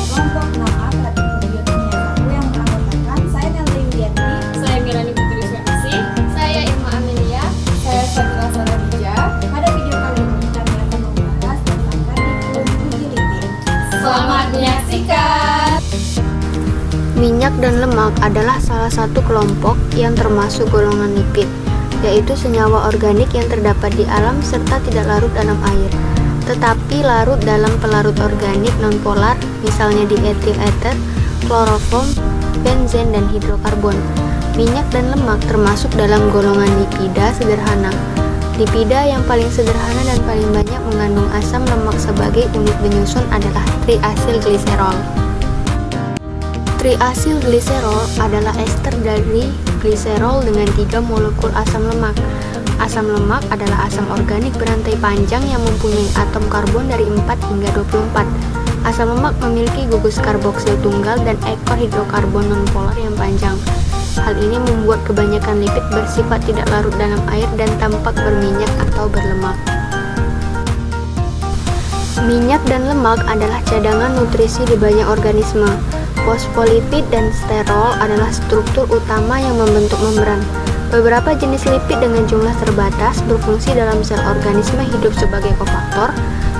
kelompok 6A Praktikum Biokimia 1 yang beranggotakan saya Nelly Widianti, Saya Milani Putri Suyansi. Saya Irma Amelia. Saya Sabila Saradija. Pada video kali ini kami akan membahas tentang praktikum uji lipid. Selamat menyaksikan. Minyak dan lemak adalah salah satu kelompok yang termasuk golongan lipid, yaitu senyawa organik yang terdapat di alam serta tidak larut dalam air, tetapi larut dalam pelarut organik nonpolar, misalnya di etil ether, kloroform, benzen, dan hidrokarbon. Minyak dan lemak termasuk dalam golongan lipida sederhana. Lipida yang paling sederhana dan paling banyak mengandung asam lemak sebagai unit penyusun adalah triasilgliserol. Triasilgliserol adalah ester dari gliserol dengan 3 molekul asam lemak. Asam lemak adalah asam organik berantai panjang yang mempunyai atom karbon dari 4 hingga 24. Asam lemak memiliki gugus karboksil tunggal dan ekor hidrokarbon nonpolar yang panjang. Hal ini membuat kebanyakan lipid bersifat tidak larut dalam air dan tampak berminyak atau berlemak. Minyak dan lemak adalah cadangan nutrisi di banyak organisme. Fosfolipid dan sterol adalah struktur utama yang membentuk membran. Beberapa jenis lipid dengan jumlah terbatas berfungsi dalam sel organisme hidup sebagai kofaktor,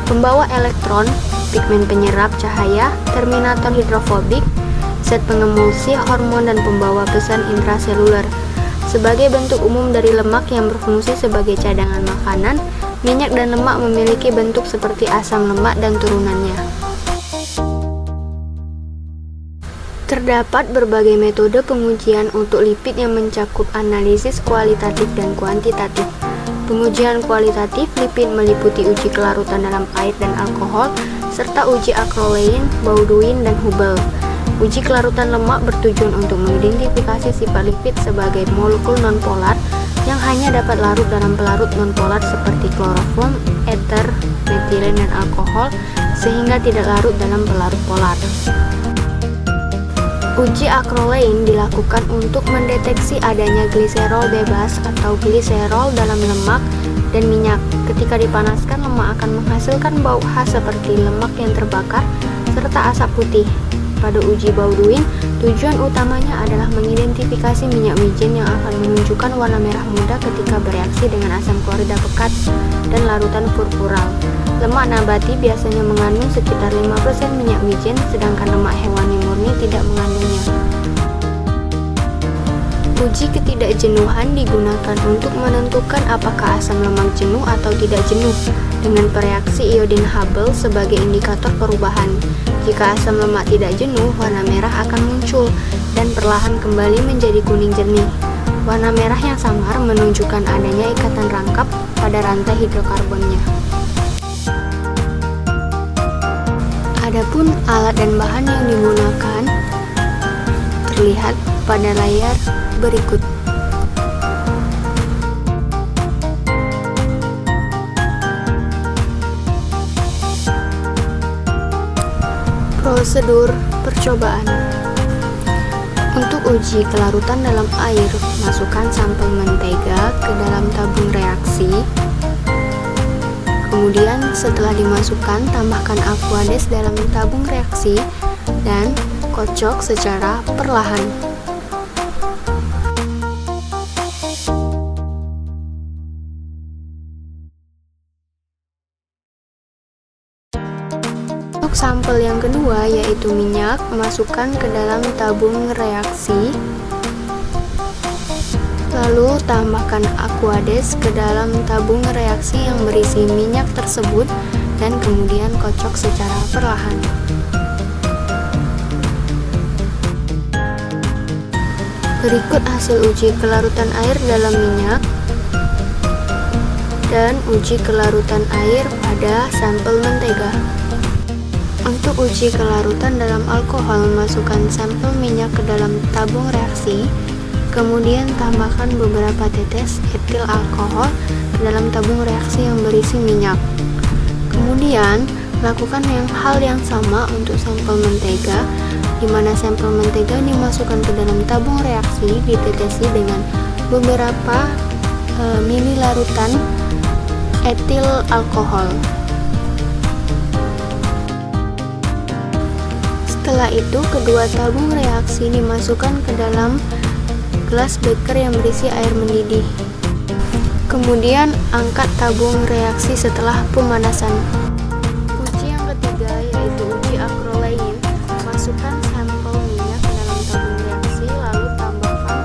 pembawa elektron, pigmen penyerap cahaya, terminator hidrofobik, zat pengemulsi, hormon, dan pembawa pesan intraseluler. Sebagai bentuk umum dari lemak yang berfungsi sebagai cadangan makanan, minyak dan lemak memiliki bentuk seperti asam lemak dan turunannya. Terdapat berbagai metode pengujian untuk lipid yang mencakup analisis kualitatif dan kuantitatif. Pengujian kualitatif lipid meliputi uji kelarutan dalam air dan alkohol, serta uji Acrolein, Bauduin, dan Hubel. Uji kelarutan lemak bertujuan untuk mengidentifikasi sifat lipid sebagai molekul nonpolar yang hanya dapat larut dalam pelarut nonpolar seperti kloroform, ether, metilen, dan alkohol, sehingga tidak larut dalam pelarut polar. Uji Acrolein dilakukan untuk mendeteksi adanya gliserol bebas atau gliserol dalam lemak dan minyak. Ketika dipanaskan, lemak akan menghasilkan bau khas seperti lemak yang terbakar serta asap putih. Pada uji Bauduin, tujuan utamanya adalah mengidentifikasi minyak wijen yang akan menunjukkan warna merah muda ketika bereaksi dengan asam klorida pekat dan larutan purpural. Lemak nabati biasanya mengandung sekitar 5% minyak wijen, sedangkan lemak hewani murni tidak mengandungnya. Uji ketidakjenuhan digunakan untuk menentukan apakah asam lemak jenuh atau tidak jenuh, dengan pereaksi iodin Hubble sebagai indikator perubahan. Jika asam lemak tidak jenuh, warna merah akan muncul dan perlahan kembali menjadi kuning jernih. Warna merah yang samar menunjukkan adanya ikatan rangkap pada rantai hidrokarbonnya. Adapun alat dan bahan yang digunakan terlihat pada layar berikut. Prosedur percobaan. Untuk uji kelarutan dalam air, masukkan sampel mentega ke dalam tabung reaksi. Kemudian setelah dimasukkan, tambahkan aquades dalam tabung reaksi dan kocok secara perlahan. Untuk sampel yang kedua, yaitu minyak, masukkan ke dalam tabung reaksi. Lalu tambahkan aquades ke dalam tabung reaksi yang berisi minyak tersebut dan kemudian kocok secara perlahan. Berikut hasil uji kelarutan air dalam minyak dan uji kelarutan air pada sampel mentega. Untuk uji kelarutan dalam alkohol, masukkan sampel minyak ke dalam tabung reaksi. Kemudian tambahkan beberapa tetes etil alkohol ke dalam tabung reaksi yang berisi minyak. Kemudian lakukan hal yang sama untuk sampel mentega, di mana sampel mentega dimasukkan ke dalam tabung reaksi, ditetesi dengan beberapa mili larutan etil alkohol. Setelah itu, kedua tabung reaksi dimasukkan ke dalam gelas beker yang berisi air mendidih. Kemudian, angkat tabung reaksi setelah pemanasan. Uji yang ketiga yaitu uji acrolein. Masukkan sampel minyak ke dalam tabung reaksi, lalu tambahkan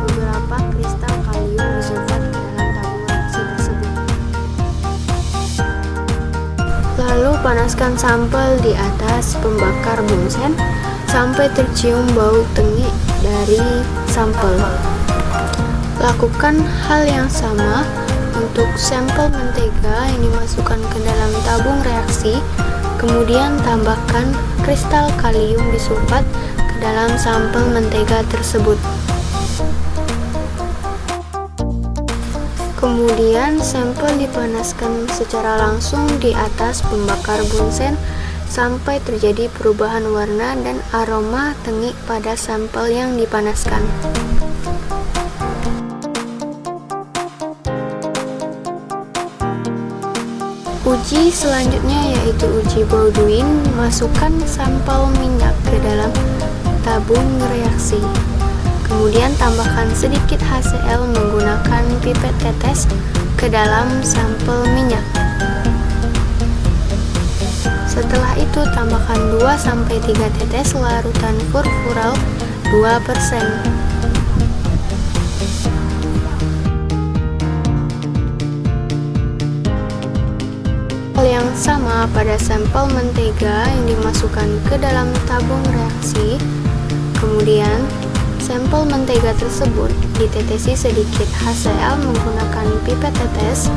beberapa kristal kalium disulfat ke dalam tabung reaksi tersebut. Lalu panaskan sampel di atas pembakar bunsen sampai tercium bau tengik dari sampel. Lakukan hal yang sama untuk sampel mentega yang dimasukkan ke dalam tabung reaksi, kemudian tambahkan kristal kalium disulfat ke dalam sampel mentega tersebut. Kemudian sampel dipanaskan secara langsung di atas pembakar bunsen sampai terjadi perubahan warna dan aroma tengik pada sampel yang dipanaskan. Uji selanjutnya yaitu uji Bauduin. Masukkan sampel minyak ke dalam tabung reaksi. Kemudian tambahkan sedikit HCl menggunakan pipet tetes ke dalam sampel minyak. Setelah itu tambahkan 2-3 tetes larutan furfural 2%. Hal yang sama pada sampel mentega yang dimasukkan ke dalam tabung reaksi. Kemudian sampel mentega tersebut ditetesi sedikit HCl menggunakan pipet tetes.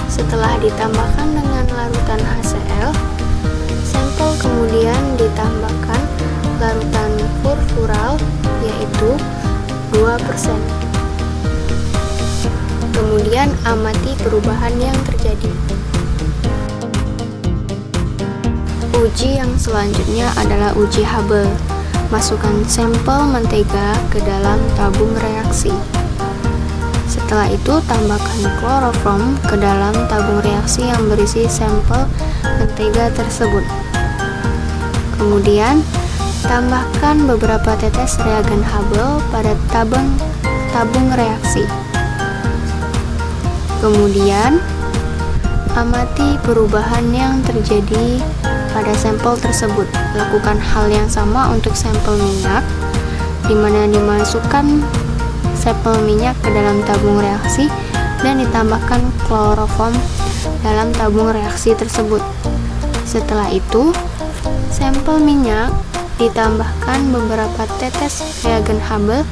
Setelah ditambahkan dengan larutan HCl, sampel kemudian ditambahkan larutan furfural yaitu 2%. Kemudian amati perubahan yang terjadi. Uji yang selanjutnya adalah uji Hubble. Masukkan sampel mentega ke dalam tabung reaksi. Setelah itu tambahkan kloroform ke dalam tabung reaksi yang berisi sampel mentega tersebut. Kemudian tambahkan beberapa tetes reagen Hubble pada tabung reaksi. Kemudian amati perubahan yang terjadi pada sampel tersebut. Lakukan hal yang sama untuk sampel minyak, di mana dimasukkan sampel minyak ke dalam tabung reaksi dan ditambahkan kloroform dalam tabung reaksi tersebut. Setelah itu, sampel minyak ditambahkan beberapa tetes reagen Hubble.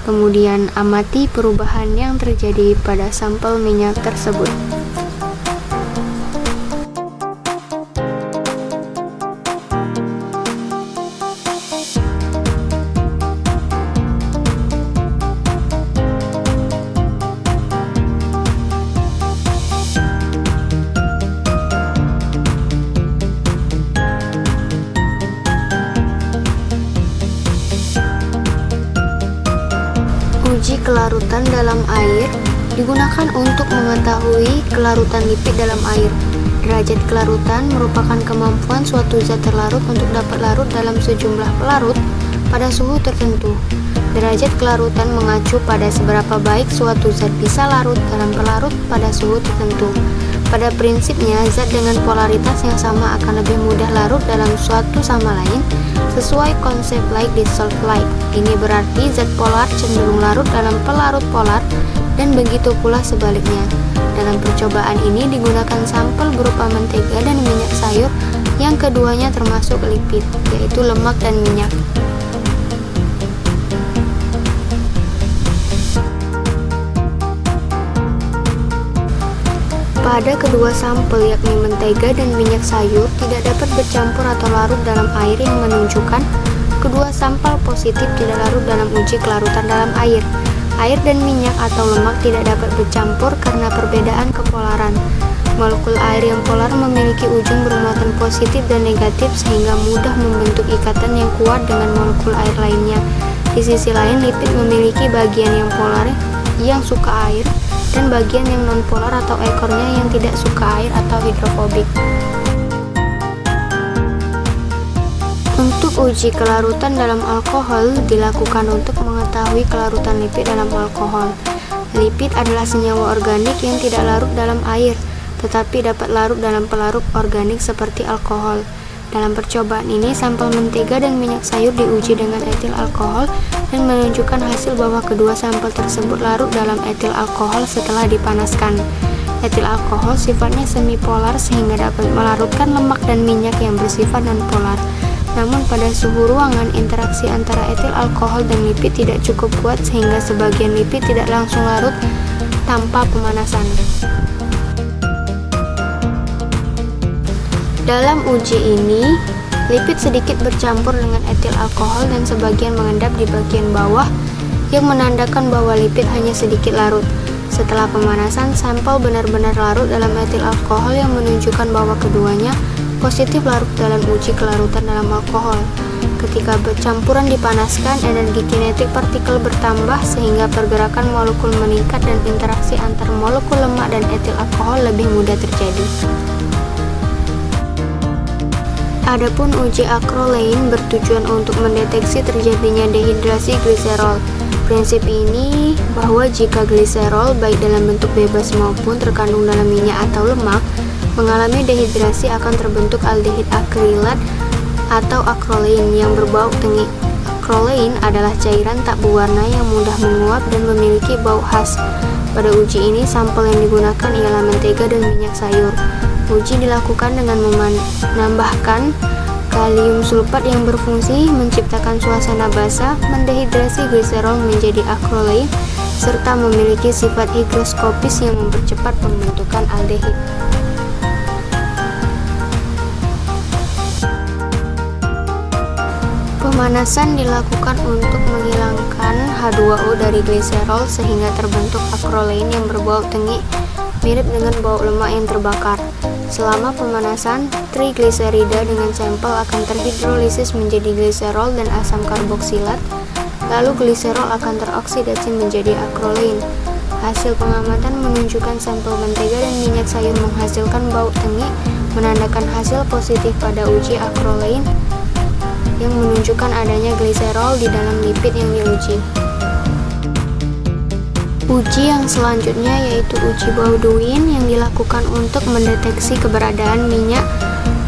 Kemudian amati perubahan yang terjadi pada sampel minyak tersebut. Uji kelarutan dalam air digunakan untuk mengetahui kelarutan lipid dalam air. Derajat kelarutan merupakan kemampuan suatu zat terlarut untuk dapat larut dalam sejumlah pelarut pada suhu tertentu. Derajat kelarutan mengacu pada seberapa baik suatu zat bisa larut dalam pelarut pada suhu tertentu. Pada prinsipnya, zat dengan polaritas yang sama akan lebih mudah larut dalam suatu sama lain sesuai konsep like dissolve like. Ini berarti zat polar cenderung larut dalam pelarut polar dan begitu pula sebaliknya. Dalam percobaan ini digunakan sampel berupa mentega dan minyak sayur yang keduanya termasuk lipid, yaitu lemak dan minyak. Pada kedua sampel yakni mentega dan minyak sayur tidak dapat bercampur atau larut dalam air yang menunjukkan kedua sampel positif tidak larut dalam uji kelarutan dalam air. Air dan minyak atau lemak tidak dapat bercampur karena perbedaan kepolaran. Molekul air yang polar memiliki ujung bermuatan positif dan negatif sehingga mudah membentuk ikatan yang kuat dengan molekul air lainnya. Di sisi lain, lipid memiliki bagian yang polar yang suka air dan bagian yang non-polar atau ekornya yang tidak suka air atau hidrofobik. Uji kelarutan dalam alkohol dilakukan untuk mengetahui kelarutan lipid dalam alkohol. Lipid adalah senyawa organik yang tidak larut dalam air, tetapi dapat larut dalam pelarut organik seperti alkohol. Dalam percobaan ini, sampel mentega dan minyak sayur diuji dengan etil alkohol dan menunjukkan hasil bahwa kedua sampel tersebut larut dalam etil alkohol setelah dipanaskan. Etil alkohol sifatnya semipolar sehingga dapat melarutkan lemak dan minyak yang bersifat nonpolar. Namun pada suhu ruangan, interaksi antara etil alkohol dan lipid tidak cukup kuat sehingga sebagian lipid tidak langsung larut tanpa pemanasan. Dalam uji ini, lipid sedikit bercampur dengan etil alkohol dan sebagian mengendap di bagian bawah yang menandakan bahwa lipid hanya sedikit larut. Setelah pemanasan, sampel benar-benar larut dalam etil alkohol yang menunjukkan bahwa keduanya positif larut dalam uji kelarutan dalam alkohol. Ketika bercampuran dipanaskan, energi kinetik partikel bertambah sehingga pergerakan molekul meningkat dan interaksi antar molekul lemak dan etil alkohol lebih mudah terjadi. Adapun uji acrolein bertujuan untuk mendeteksi terjadinya dehidrasi gliserol. Prinsip ini bahwa jika gliserol baik dalam bentuk bebas maupun terkandung dalam minyak atau lemak mengalami dehidrasi akan terbentuk aldehid akrilat atau acrolein yang berbau tengik. Acrolein adalah cairan tak berwarna yang mudah menguap dan memiliki bau khas. Pada uji ini sampel yang digunakan ialah mentega dan minyak sayur. Uji dilakukan dengan menambahkan kalium sulfat yang berfungsi menciptakan suasana basah, mendehidrasi gliserol menjadi acrolein, serta memiliki sifat higroskopis yang mempercepat pembentukan aldehid. Pemanasan dilakukan untuk menghilangkan H2O dari gliserol sehingga terbentuk acrolein yang berbau tengik, mirip dengan bau lemak yang terbakar. Selama pemanasan, trigliserida dengan sampel akan terhidrolisis menjadi gliserol dan asam karboksilat, lalu gliserol akan teroksidasi menjadi acrolein. Hasil pengamatan menunjukkan sampel mentega dan minyak sayur menghasilkan bau tengik, menandakan hasil positif pada uji acrolein yang menunjukkan adanya gliserol di dalam lipid yang diuji. Uji yang selanjutnya yaitu uji Baudouin yang dilakukan untuk mendeteksi keberadaan minyak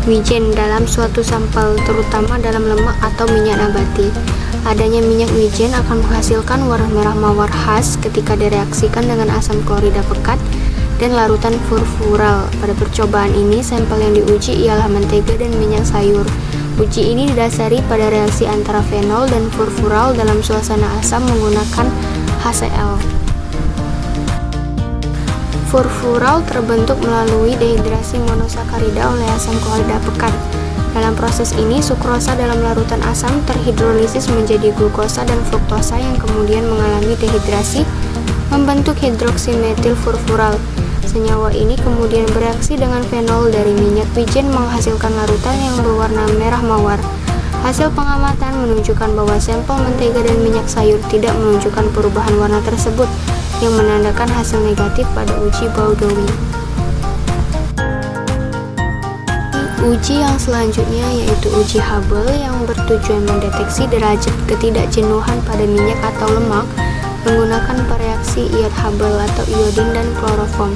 wijen dalam suatu sampel, terutama dalam lemak atau minyak nabati. Adanya minyak wijen akan menghasilkan warna merah mawar khas ketika direaksikan dengan asam klorida pekat dan larutan furfural. Pada percobaan ini, sampel yang diuji ialah mentega dan minyak sayur. Uji ini didasari pada reaksi antara fenol dan furfural dalam suasana asam menggunakan HCl. Furfural terbentuk melalui dehidrasi monosakarida oleh asam klorida pekat. Dalam proses ini, sukrosa dalam larutan asam terhidrolisis menjadi glukosa dan fruktosa yang kemudian mengalami dehidrasi, membentuk hidroksimetil furfural. Senyawa ini kemudian bereaksi dengan fenol dari minyak wijen menghasilkan larutan yang berwarna merah mawar. Hasil pengamatan menunjukkan bahwa sampel mentega dan minyak sayur tidak menunjukkan perubahan warna tersebut, yang menandakan hasil negatif pada uji Baudouin. Uji yang selanjutnya yaitu uji Hubble yang bertujuan mendeteksi derajat ketidakjenuhan pada minyak atau lemak menggunakan reaksi iod Hubble atau iodin dan kloroform.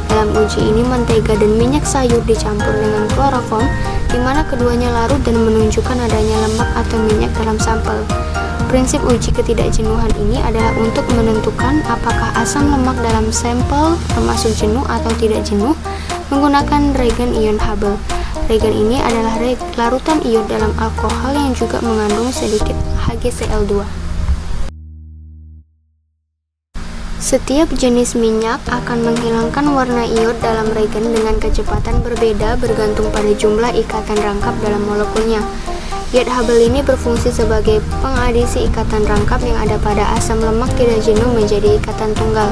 Dalam uji ini, mentega dan minyak sayur dicampur dengan kloroform, di mana keduanya larut dan menunjukkan adanya lemak atau minyak dalam sampel. Prinsip uji ketidakjenuhan ini adalah untuk menentukan apakah asam lemak dalam sampel termasuk jenuh atau tidak jenuh menggunakan reagen ion Hubble. Reagen ini adalah larutan iod dalam alkohol yang juga mengandung sedikit HgCl2. Setiap jenis minyak akan menghilangkan warna iod dalam reagen dengan kecepatan berbeda bergantung pada jumlah ikatan rangkap dalam molekulnya. Iod Hubble ini berfungsi sebagai pengadisi ikatan rangkap yang ada pada asam lemak tidak jenuh menjadi ikatan tunggal.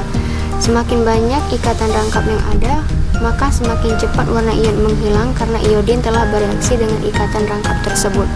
Semakin banyak ikatan rangkap yang ada, maka semakin cepat warna iod menghilang karena iodin telah bereaksi dengan ikatan rangkap tersebut.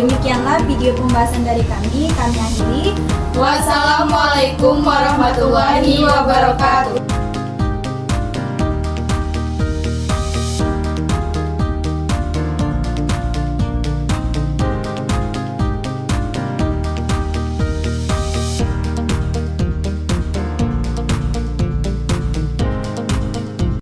Demikianlah video pembahasan dari kami akhiri. Wassalamualaikum warahmatullahi wabarakatuh.